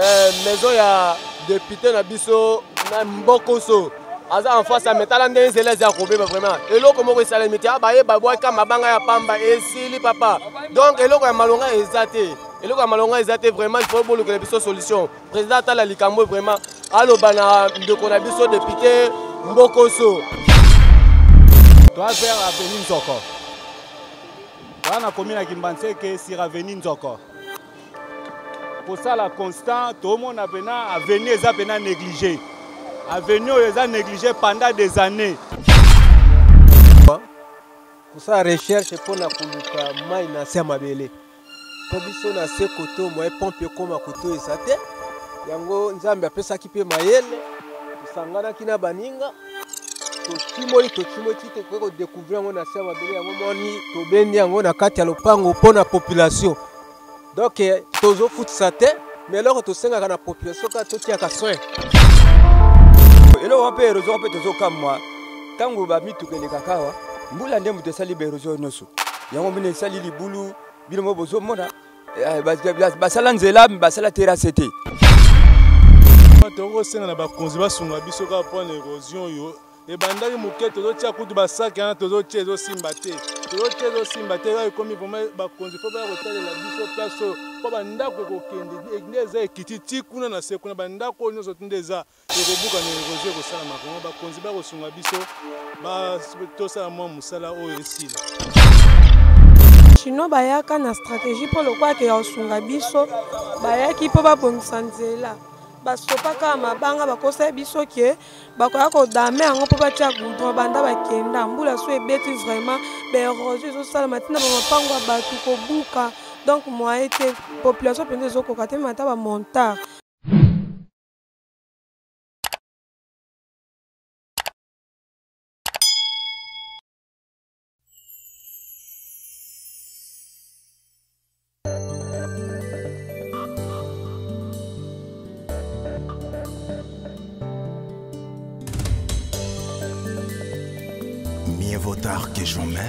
Maison ya député na biso na Mbokoso. Aza en face à métal ndé zélé za kobe vraiment. Eloko moko esala miti abaye babwa ka mabanga ya pamba esili papa. Donc eloko ya malonga ezate. Eloko ya malonga ezate vraiment il faut bolo que biso solution. Président Tala Likambo vraiment aloba na ndeko na biso député Mbokoso. Toi faire avenir Nzoko. On a commis la Kimbanse que sur avenir Nzoko. Pour ça la constant, tout le monde a avenir est négligé. Avenir est négligé pendant des années. Pour ça recherche pour na kuluka mai na se mabele. Pour biso na se koto moi pompe comme koto ezate. Yango nzambe apesa ki pe mayele. Sangana kina baninga. To chimoli tite ko découvrir ngo na se mabele yango moni to bendi yango na kati ya lopango pona population. Donc tozo foot sate mais alors to senga na population ka to tia ka soin. Elo wape erozo wape tozo kamwa kango ba mitukele kakawa mbula ndembu tesali be erozo noso yango bine sali libulu bino mo bozo mona basala nzela basala terasete tongo senga na bakonzi basunga biso ka point érosion yo e bandaki moke tozotia kutu basaki ana tozotia ezosimba te ka ekomi vraiment bakonzi fo bakotalela biso place oyo mpo bandako ekokende nde eza ekiti ti kuna na se kuna bandako oyo nyonso nde eza ekobuka na érosion ekosalama kongo bakonzi bakosunga biso tosala mwa mosala oyo esila chinois bayaka na stratégie mpo lokwake ya kosunga biso bayaki mpo babongisa nzela basopaka mabanga bakosa biso ke bakoya kodame yango mpo batia goudron banda bakenda mbula so ebeti vraiment baérosion ezosalama ntina bamapango ya bato kobuka donc moye te population mpenza ezokoka te mata bamontard. Mieux vaut tard que jamais,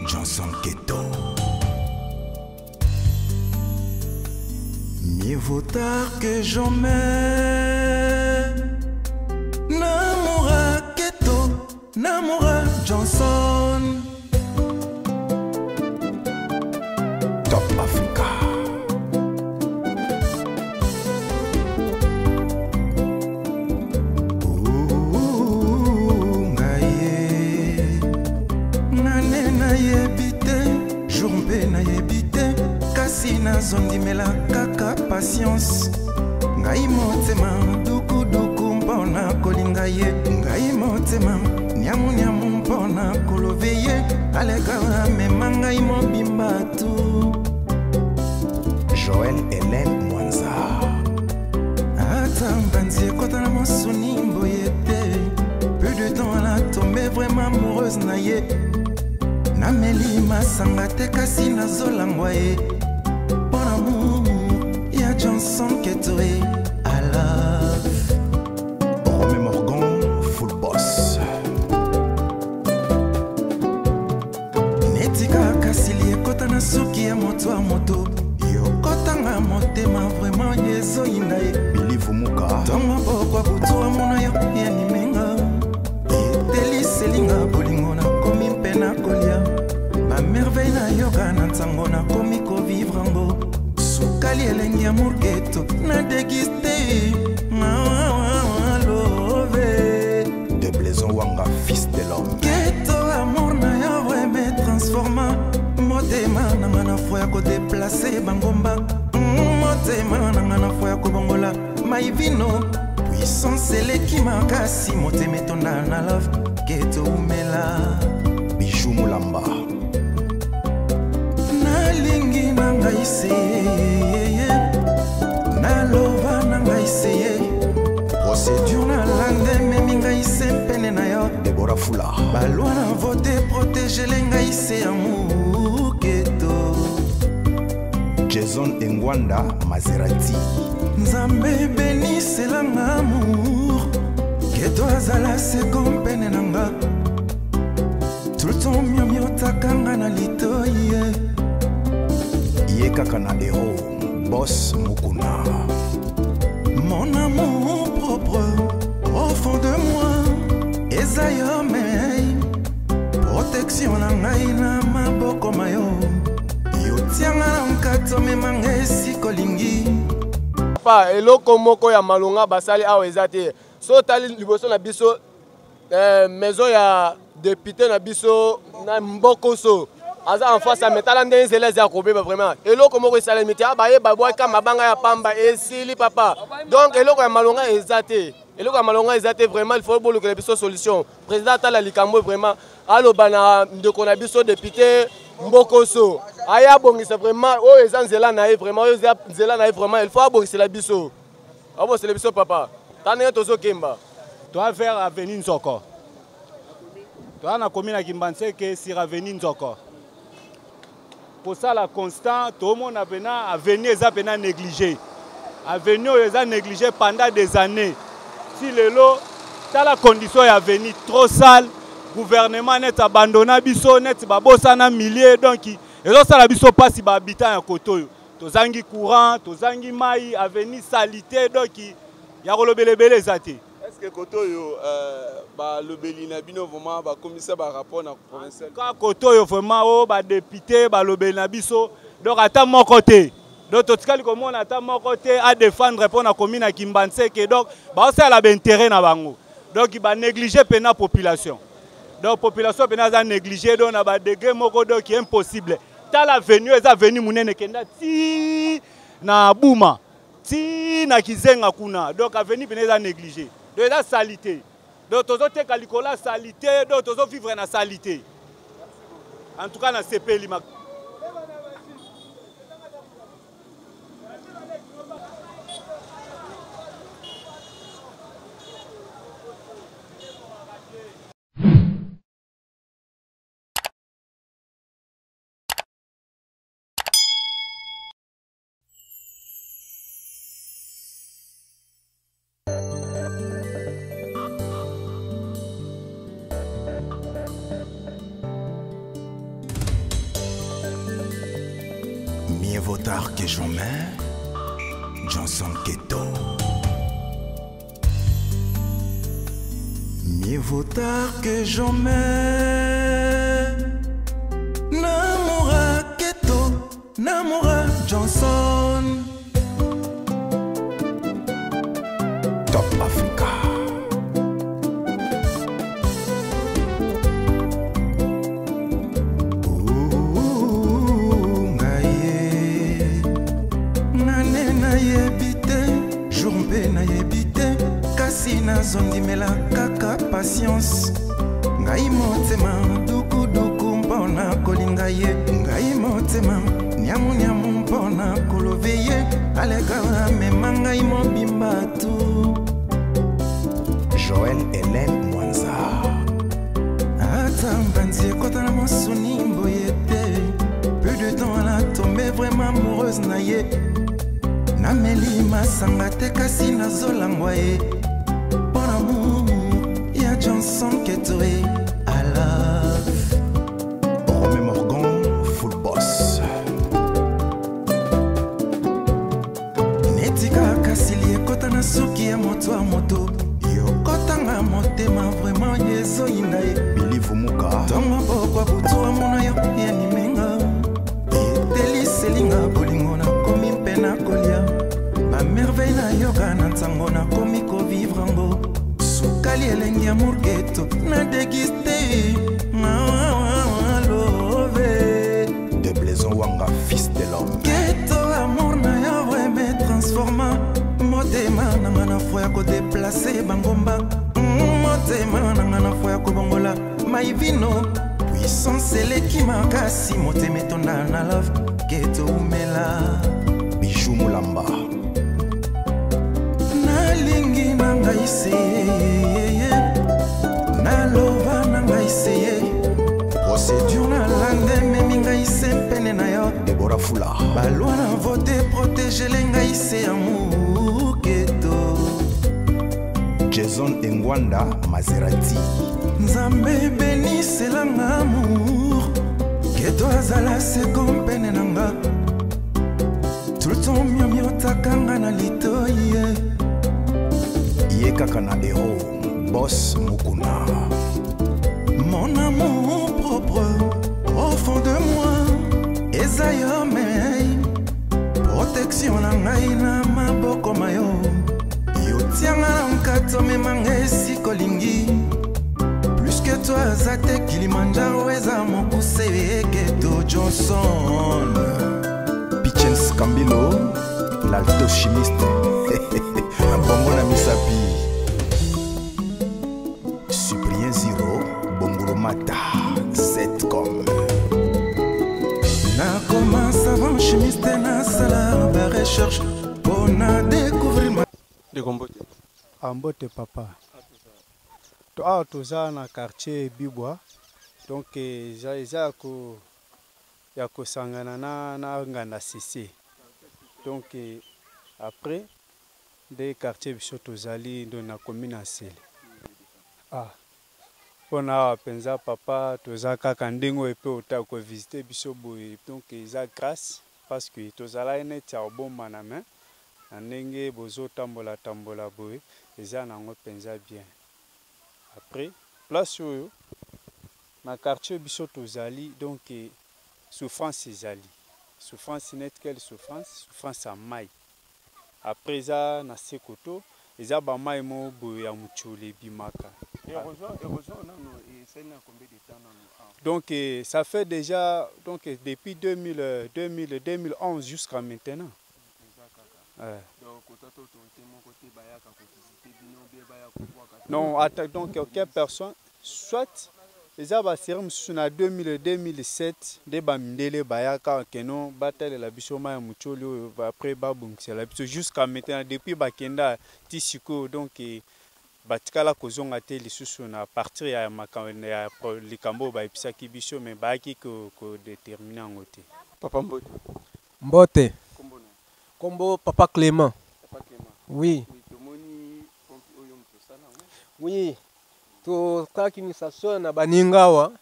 Johnson Keto. Mieux vaut tard que jamais, Namora Keto, Namora Johnson. Top Africa. Zondimela kaka patience ngai motema duku duku mpona kolinga ye ngai motema nyamu nyamu mpona kolove ye aleka mema ngai mobimba tu. Joël Hélène Mwanza ata mbanzi ekota na mosuni mboye te peu de temps elle a tombé vraiment amoureuse na ye nameli masanga te kasi nazolangwa ye Johnson Ketoé, I love Romain Morgan, full boss. Netika kasili ekota na suki ya moto a moto. Yo kota nga motema vraiment yezo inae. Bilivu muka. Tonga bokwa butu wa mona yo ya nimenga. Eteli selinga bolingo na komi mpena kolia. Ba merveille na yoga na ntango na komi ko vivre ango. Kali elengi amour ghetto na dégusté love de Blaison Wanga fils de l'homme ghetto amour na yo ouais me transforma motema nanga na foya ko déplacer bangomba motema nanga na foya ko bongola maivino puissance eleki makasi motema etonda na love ghetto umela bijou mulamba nalingi nanga ise nalova nanga iseye procédure na lande memi ngai ise pene na yo Deborah Fula balwa na vote protéger lenga ise amour Keto Jason Engwanda Maserati nzambe beniselanga amour Keto azala seko pene nanga tout le temps miomi otakanga na litoye ye kaka na hero boss Mukuna. Mon amour propre au fond de moi, Ezayome, protection na ngai na maboko mayo, yo tianga nkato memange sikolingi. Pa eloko moko ya malonga basali awa ezate. So tali liboso na biso maison ya député na biso na Mbokoso. Aza en face à métal ndenge zeleza ya kobeba vraiment. Eloko moko esala miti abaye babwaka mabanga ya pamba esili papa. Donc eloko ya malonga ezate. Eloko ya malonga ezate vraiment il faut boluka biso solution. Président tala likambo vraiment aloba na ndeko na biso député Mbokoso. Aya bongisa vraiment o ezanzela na ye vraiment o ezanzela na ye vraiment il faut abongisa la biso. Abo c'est le biso papa. Tane tozo kemba. Toi vers avenue Nzoko. Toi na commune ya Kimbanseke sur avenue Nzoko. Pour ça la constant tout le monde a pena avenue eza pena négligé. Avenue eza négligé pendant des années. Si le lot ta la condition ya avenue trop sale, gouvernement net abandonné biso net babosa na milliers donc ezo sala biso pasi ba habitant ya koto. Tozangi courant, tozangi mai, avenue salité donc ya kolobelebele ezate. Est-ce que Kotoyo le Belina bino vraiment ba commissaire ba rapport na provincial ka Kotoyo vraiment o ba député ba le Belina biso donc ata mon côté donc totikali komona ata mon côté à défendre pour na commune à Kimbanseke donc ba ça la intérêt na bango donc ba négliger pena population donc population pena za négliger donc na ba degré moko donc qui est impossible ta la venue eza venue munene kenda ti na Buma ti na Kizenga kuna donc avenue pena za négliger de la salité. Donc, tous les calculs la salité, donc tous vivre dans la salité. En tout cas, dans ce pays. Mieux vaut tard que jamais, Johnson Keto. Mieux vaut tard que jamais, Namora Keto, Namora Johnson. Top Africa. Zondimela kaka patience ngai motema duku duku mpona kolinga ye ngai motema nyamu nyamu mpona kolove ye aleka mema ngai mobimba tu Joël Hélène Mwanza ata mbanzi ekota na mosuni mboye te peu de temps elle a tombé vraiment amoureuse na ye nameli masanga te kasi nazolangwa ye Johnson Ketoé, I love Romé Morgan, full boss. Netika kasili ekota na suki ya moto a moto. Yo kotanga motema vraiment yezo indae. Bilivu muka. Tonga bokwa butu wa mona yo ya nimenga. Eteli selinga bolingo na komi mpena kolia. Ba merveille na yoga na ntango na komi ko vivre ango. Kali elengi amour ghetto na dégusté love de Blaison Wanga fils de l'homme ghetto amour na ya vrai me transforma motema nanga na foi ko déplacer bangomba motema nanga na foi ko bongola maivino puissance eleki makasi motema etonda na love ghetto umela bijou mulamba nalingi nanga ise nalova nanga iseye procédure na lande meminga ise pene na yo Deborah Fula balwa na vote protéger lenga ise amour Keto Jason Engwanda Maserati Nzambe bénisse langa amour Keto azala se kompene nanga tout tout le temps miomiotaka na litoye ye kaka na héros boss mukuna. Mon amour propre au fond de moi ezayome protection na ngai na maboko mayo yotianga na nkato memanga esikolingi plus que toi zate Kilimanjaro eza mokuse Keto Johnson Pichens Kambilo l'altochimiste bongo na misapi Cyprien Ziro Bongolo Mata Setcom na commence avant chimiste na sala ba recherche on a découvrir ma de Kombote. Ambote papa. To a toza na quartier Bibwa. Donc ya ko sangana na ngana CC. Donc après des quartiers biso tozali ndo na commune Asili. Pona penza papa toza kaka ndengo epe ota ko visiter biso boye. Donc eza grâce parce que tozala ene tia oboma na main. Ndenge bozo tambola boye eza nango penza bien. Après place oyo na quartier biso tozali donc souffrance ezali. Souffrance net quelle souffrance à mai. Après eza na sekoto eza ba mai mo boye ya muchule bimaka. Donc ça fait déjà donc depuis 2011 jusqu'à maintenant. Non, donc aucune personne, soit les abasserums sont en 2007, des bamindele bayaka keno bataille la bichoma mucholi après babung c'est la jusqu'à maintenant depuis bakenda tisiko donc batikala kozonga te lisusu na partir ya makana ya likambo ba episaki biso mais baki ko déterminer ngote. Papa Mbote. Mbote. Combo Papa Clément. Papa Clément. Oui. Oui. To kakinisation na baningawa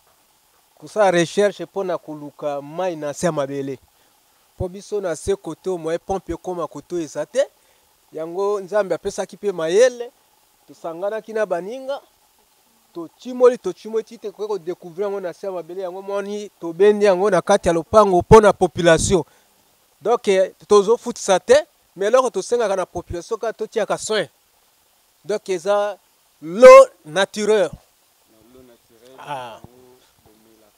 kusa recherche pona kuluka mai na se mabele. Po biso na se koto mo pompe koma koto ezate. Yango nzambe apesa kipe mayele. To sangana kina baninga. To chimoli tite ko découvrir ngo na se mabele yango moni to bendi yango na kati ya lopango pona population. Donc tozo foot sate mais alors to senga na population ka to tia ka soin. Donc eza l'eau naturelle.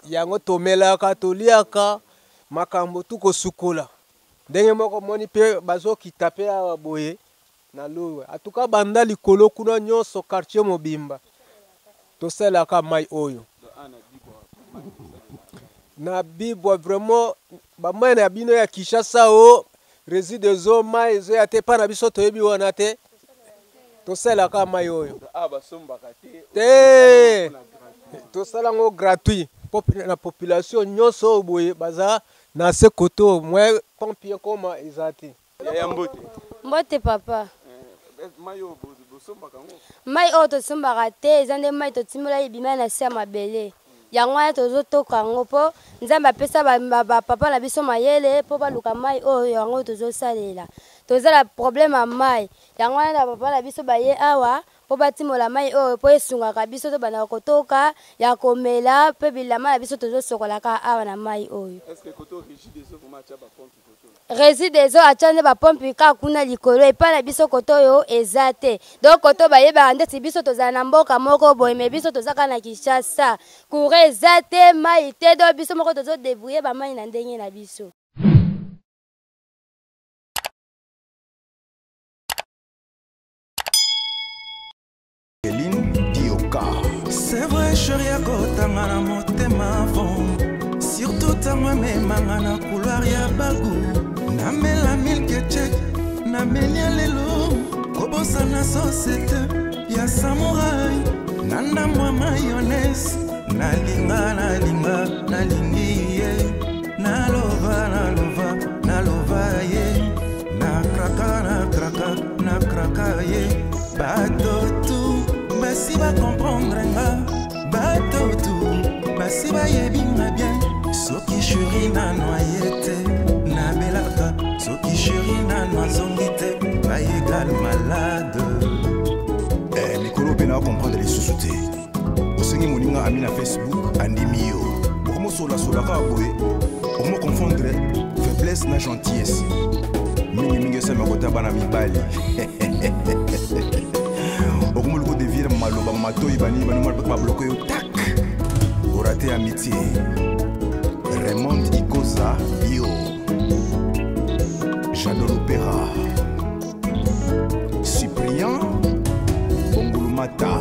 Yango tomela ka toliaka makambo tuko sukola. Ndenge moko moni pe bazo kitape ya boye na l'eau. Atuka banda likolo kuna nyonso quartier mobimba. To sela ka mai oyo. Na Bibwa vraiment ba mai na bino ya Kishasa o réside zo mai zo ya te pa na biso toyebi wana te. To sela ka mai oyo. Te. To sela ngo gratuit. La population nyonso boye baza na se koto moi pompier koma ezati. Ya Mbote. Mbote papa. Mayo bosomba kango. Mai o to sombaka te ezande mai to timola ibima na se mabele. Yango ya tozo toka ngo po nzambe apesa ba papa na biso mayele po baluka mai o yango tozo salela. Tozala problème a mai. Yango ya papa na biso baye awa po batimola mai o po esungaka biso to bana kotoka ya komela pe bilama na biso tozo sokola ka awa na mai oyo. Est-ce que koto rigide zo kuma cha ba pompe koto? Réside ezo achane ba pompe ka kuna likolo epa na biso koto yo ezate. Donc koto baye ba ndeti biso tozala na mboka moko boye me biso tozaka na Kishasa. Kure ezate mai te do biso moko tozo débrouiller ba mai na ndenge na biso. C'est vrai chérie akotanga na motema fond surtout tango memanga na couloir ya bagu namela milk check namelia lelo kobosa na société ya samouraï nanda mwa mayonnaise nalingi ye nalova ye nakraka ye bato tu basi ba comprendre nga bato tu basi ba yebinga bien soki chéri na noyete na belaka soki chéri nana zongite ngai égal malade. Mikolo pena comprendre les sous-soutés. Osengi moninga ami na Facebook andimi yo. Okomo sola ka boye. Okomo confondre faiblesse na gentillesse. Mingi sema kota bana mibali. Okomo luko devire maloba matoi bani mal pas bloquer yo tac. Oraté amitié. Raymond Ikosa Bio. J'adore l'opéra. Cyprien Bongulumata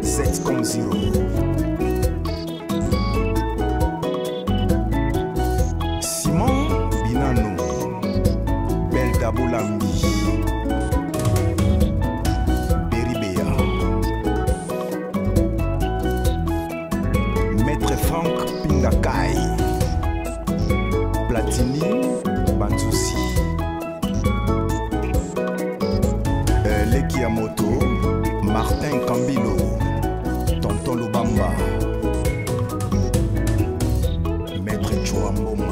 Z.0. Simon Binano Belda Boulambi Beribea Maître Franck Pindakai Platini Banzusi Lekiamoto Martin Kambilo Tonton Lubamba Maître Chouamboma.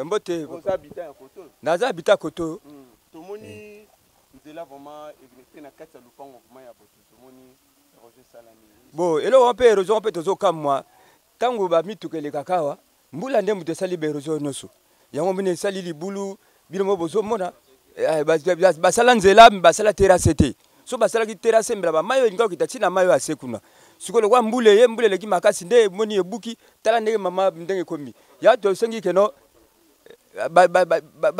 Mbote naza habita koto tomoni nzela vraiment egrecté na kati ya lupango vraiment ya boto tomoni roger salami bo elo wape erosion wape tozo kamwa tango ba mitukele kakawa mbula nde muto sali berosion noso yango mine sali libulu bilomo bozo mona basala nzela basala terrasse so basala ki terrasse mbela ba mayo ngako kitatina mayo asekuna sikolo kwa mbule leki makasi nde moni ebuki tala ndenge mama ndenge komi ya to sengi keno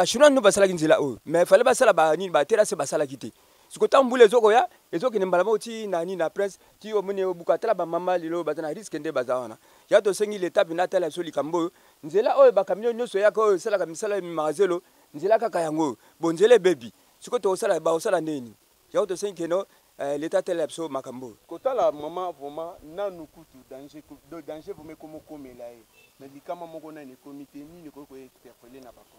chinois nous basala kinzela o mais fallait basala ba nini ba terrasse basala kité siko tambule zoko ya ezoki ne mbala moti nani na presse ti omone obukatala ba mama lilo bazana risque nde bazawana ya to sengi l'étape na tala so likambo nzela o ba camion nyoso ya ko sala ka misala magazelo nzela kaka yango bon nzela baby siko to sala ba osala neni ya to sengi keno l'état tele abso makambo kotala mama vraiment nanu kutu danger vous me comme là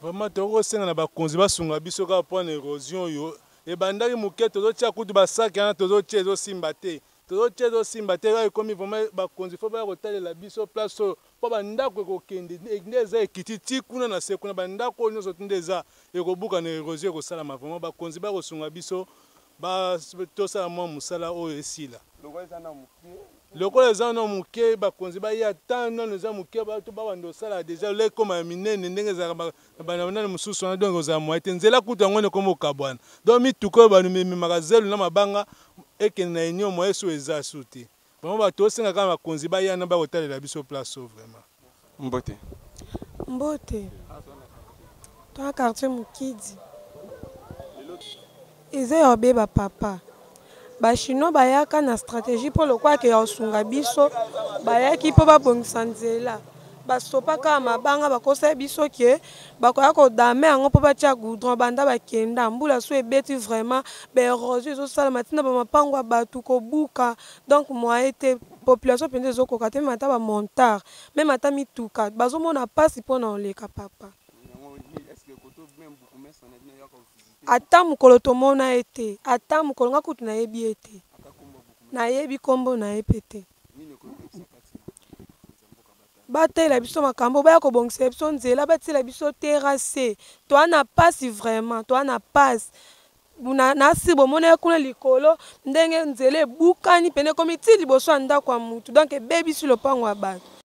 vraiment tokosenga na bakonzi basunga biso kaka mpona érosion oyo ebandaki moke tozotia kutu basaki wana tozotia ezosimba te kaka ekomi vraiment bakonzi fo baya kotalela biso place oyo mpo bandako ekokende nde eza ekiti ti kuna na se kuna bandako oyo nyonso nde eza ekobuka na érosion ekosalama vraiment bakonzi baya kosunga biso tosala mwa mosala oyo esila lokola eza na moke bakonzi baya ta nano eza moke bato babanda osala deja lekoma ya minene ndenge ezalaka banani mosusu wana donc ozala moye te nzela kutu yango nekoma okabwana donc mituka oyo bamemaka zelo na mabanga ekende na union moye so eza su te vraiment bato osenga kaka bakonzi bayana bakotalela biso place o vraiment mbote toa quartier mokidi eza ya obeba papa bachinois bayaka na stratégie mpo lokwake ya kosunga biso bayaki mpo babongisa nzela basopaka mabanga bakosa biso ke bakoya kodame yango mpo batia goudron banda bakenda mbula so ebeti vraiment baérosion ezosalama ntina bamapango ya bato kobuka donc moye te population mpenza ezokoka te meme ata bamontard meme ata mituka bazomona mpasi mpo na oleka papa ata mokolo tomona ete ata mokolo nga kutu nayebi ete nayebi kombo nayebi te batela biso makambo baya kobongisa biso nzela batela biso terrasse toa na pasi vraiment toa na pasi nasi bomona kuna likolo ndenge nzela ebukani pene komi ti liboso ya ndako ya mutu donc ebebisi lopango ya bato